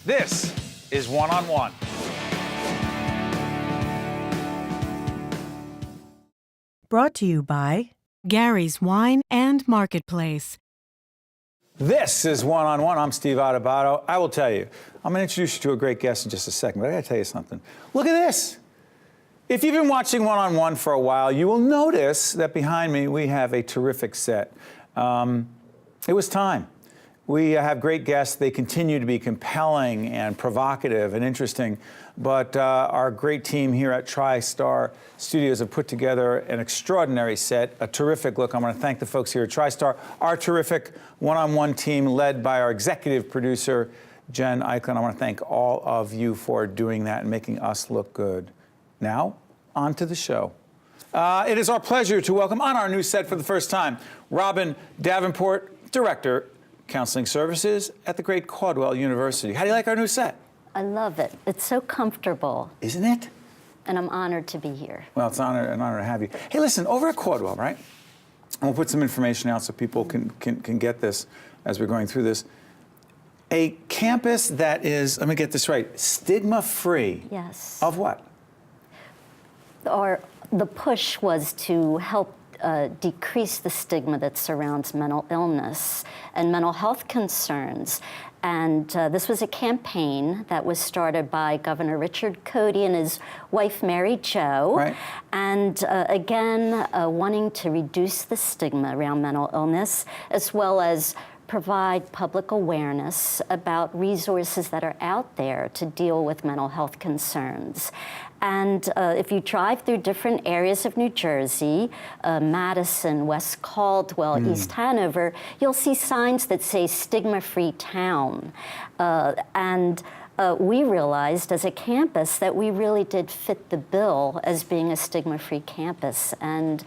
This is One on One. Brought to you by Gary's Wine and Marketplace. This is One on One. I'm Steve Adubato. I will tell you, I'm going to introduce you to a great guest in just a second, but I got to tell you something. Look at this. If you've been watching One on One for a while, you will notice that behind me we have a terrific set. It was time. We have great guests. They continue to be compelling and provocative and interesting. But our great team here at TriStar Studios have put together an extraordinary set, a terrific look. I want to thank the folks here at TriStar, our terrific one-on-one team led by our executive producer, Jen Eichlin. I want to thank all of you for doing that and making us look good. Now, on to the show. It is our pleasure to welcome on our new set for the first time, Robin Davenport, Director, Counseling Services at the great Caldwell University. How do you like our new set? I love it. It's so comfortable. Isn't it? And I'm honored to be here. Well, it's an honor to have you. Hey, listen, over at Caldwell, right? And we'll put some information out so people can get this as we're going through this. A campus that is, let me get this right, stigma-free. Yes. Of what? The push was to help decrease the stigma that surrounds mental illness and mental health concerns. And this was a campaign that was started by Governor Richard Cody and his wife, Mary Jo. Right. And again, wanting to reduce the stigma around mental illness, as well as provide public awareness about resources that are out there to deal with mental health concerns. And if you drive through different areas of New Jersey, Madison, West Caldwell, East Hanover, you'll see signs that say stigma-free town. We realized as a campus that we really did fit the bill as being a stigma-free campus, and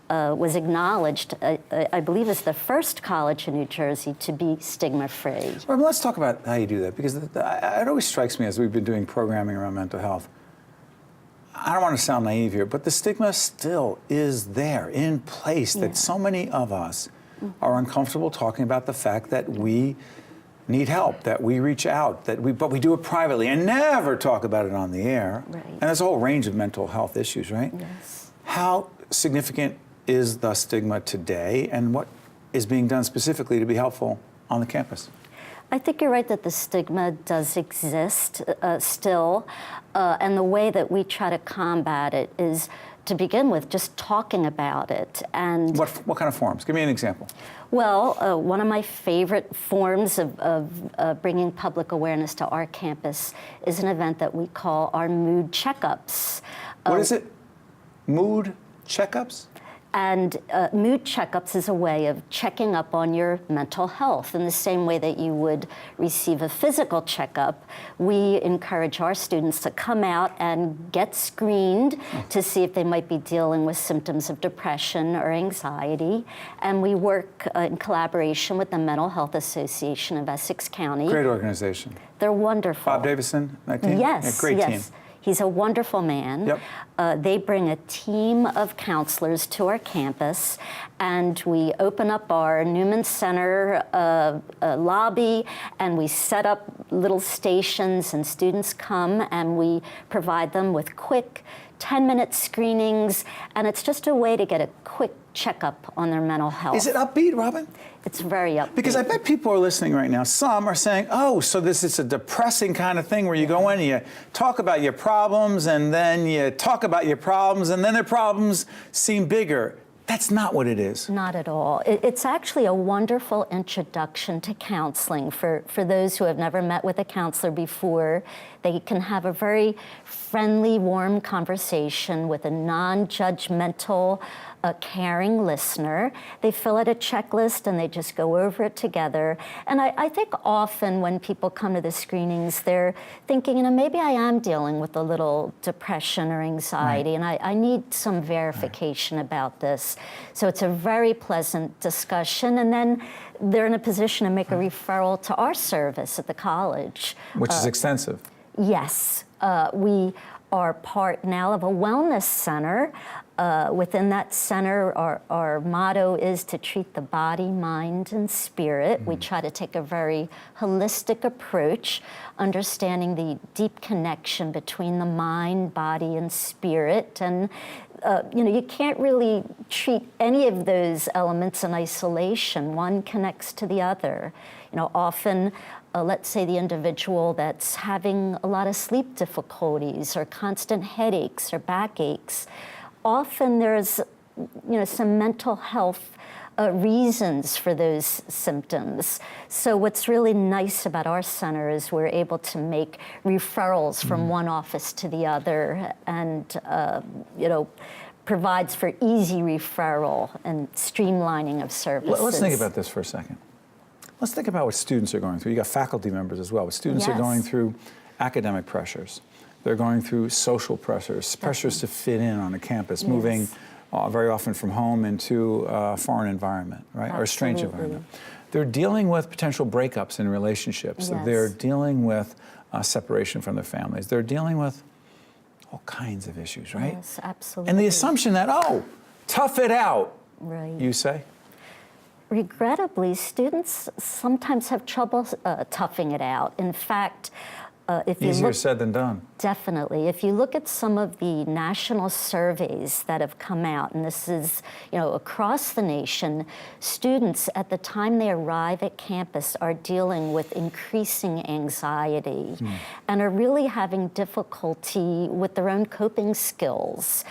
was acknowledged, I believe, as the first college in New Jersey to be stigma-free. Well, let's talk about how you do that, because it always strikes me as we've been doing programming around mental health. I don't want to sound naive here, but the stigma still is there, in place, that so many of us are uncomfortable talking about the fact that we need help, that we reach out, but we do it privately and never talk about it on the air. Right. And there's a whole range of mental health issues, right? Yes. How significant is the stigma today, and what is being done specifically to be helpful on the campus? I think you're right that the stigma does exist still, and the way that we try to combat it is, to begin with, just talking about it. And what kind of forms? Give me an example. Well, one of my favorite forms of bringing public awareness to our campus is an event that we call our mood checkups. What is it? Mood checkups? And mood checkups is a way of checking up on your mental health. In the same way that you would receive a physical checkup, we encourage our students to come out and get screened to see if they might be dealing with symptoms of depression or anxiety. And we work in collaboration with the Mental Health Association of Essex County. Great organization. They're wonderful. Bob Davison, that team? Yes, yeah, great yes. team. He's a wonderful man. Yep. They bring a team of counselors to our campus, and we open up our Newman Center lobby, and we set up little stations, and students come, and we provide them with quick 10-minute screenings, and it's just a way to get a quick checkup on their mental health. Is it upbeat, Robin? It's very upbeat. Because I bet people are listening right now. Some are saying, oh, so this is a depressing kind of thing where you go in and you talk about your problems, and then you talk about your problems, and then their problems seem bigger. That's not what it is. Not at all. It's actually a wonderful introduction to counseling for those who have never met with a counselor before. They can have a very friendly, warm conversation with a non-judgmental, caring listener. They fill out a checklist and they just go over it together. And I think often when people come to the screenings, they're thinking, maybe I am dealing with a little depression or anxiety, and I need some verification about this. So it's a very pleasant discussion, and then they're in a position to make a referral to our service at the college. Which is extensive. Yes. We are part now of a wellness center. Within that center, our motto is to treat the body, mind, and spirit. We try to take a very holistic approach, understanding the deep connection between the mind, body, and spirit. And you can't really treat any of those elements in isolation. One connects to the other. Often, let's say the individual that's having a lot of sleep difficulties or constant headaches or backaches, often there's some mental health reasons for those symptoms. So what's really nice about our center is we're able to make referrals from one office to the other, and provides for easy referral and streamlining of services. Let's think about this for a second. Let's think about what students are going through. You got faculty members as well. Students are going through academic pressures. They're going through social pressures, pressures to fit in on a campus, moving very often from home into a foreign environment, right? Or a strange environment. They're dealing with potential breakups in relationships. They're dealing with separation from their families. They're dealing with all kinds of issues, right? Yes, absolutely. And the assumption that, tough it out, right. You say? Regrettably, students sometimes have trouble toughing it out. In fact, if you Easier said than done. Definitely. If you look at some of the national surveys that have come out, and this is, across the nation, students at the time they arrive at campus are dealing with increasing anxiety and are really having difficulty with their own coping skills,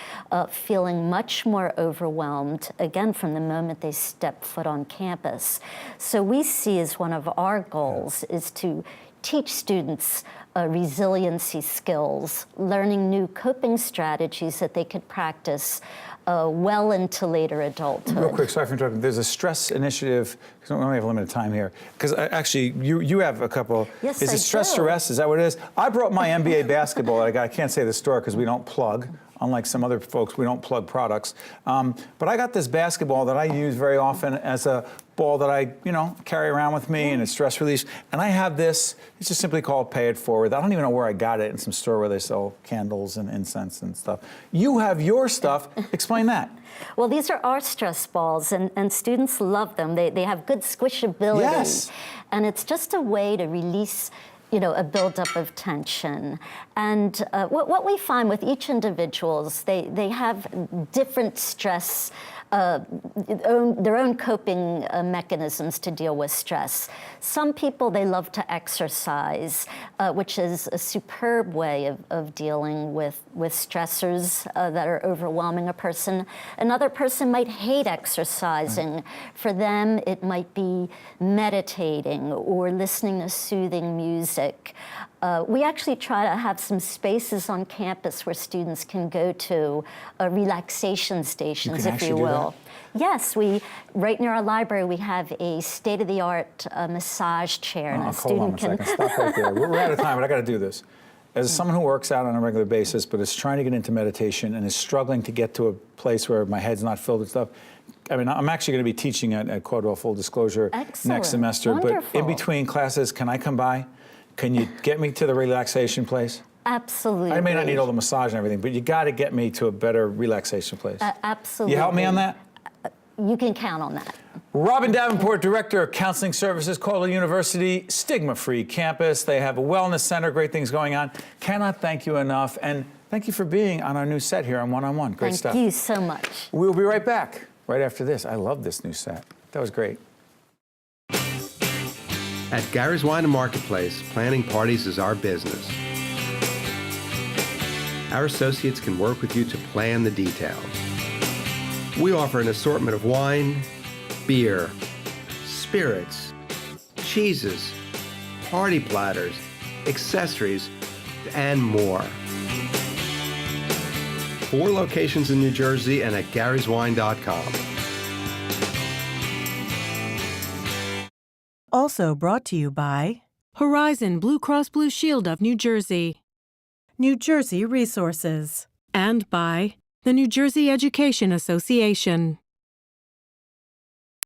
feeling much more overwhelmed, again, from the moment they step foot on campus. So we see as one of our goals is to teach students resiliency skills, learning new coping strategies that they could practice well into later adulthood. Real quick, sorry for interrupting. There's a stress initiative, because we only have limited time here, because actually you have a couple. Yes, Is I it stress do. to rest? Is that what it is? I brought my NBA basketball that I got. I can't say the store because we don't plug. Unlike some other folks, we don't plug products. But I got this basketball that I use very often as a ball that I, carry around with me, and it's stress release. And I have this, it's just simply called Pay It Forward. I don't even know where I got it, in some store where they sell candles and incense and stuff. You have your stuff. Explain that. Well, these are our stress balls, and students love them. They have good squishability. Yes. And it's just a way to release a buildup of tension. And what we find with each individuals, they have different stress, their own coping mechanisms to deal with stress. Some people, they love to exercise, which is a superb way of dealing with stressors that are overwhelming a person. Another person might hate exercising. For them, it might be meditating or listening to soothing music. We actually try to have some spaces on campus where students can go to relaxation stations, if you will. Yes, right near our library, we have a state-of-the-art massage chair, and a student can. Hold on a second. Stop right there. We're out of time, but I got to do this. As someone who works out on a regular basis, but is trying to get into meditation and is struggling to get to a place where my head's not filled with stuff. I mean, I'm actually going to be teaching at Caldwell, full disclosure, next semester. Wonderful. But in between classes, can I come by? Can you get me to the relaxation place? Absolutely. I may not need all the massage and everything, but you got to get me to a better relaxation place. Absolutely. You help me on that? You can count on that. Robin Davenport, Director of Counseling Services, Caldwell University, stigma-free campus. They have a wellness center, great things going on. Cannot thank you enough, and thank you for being on our new set here on One-on-One. Great stuff. Thank you so much. We'll be right back, right after this. I love this new set. That was great. At Gary's Wine and Marketplace, planning parties is our business. Our associates can work with you to plan the details. We offer an assortment of wine, beer, spirits, cheeses, party platters, accessories, and more. 4 locations in New Jersey and at garyswine.com. Also brought to you by Horizon Blue Cross Blue Shield of New Jersey, New Jersey Resources, and by the New Jersey Education Association.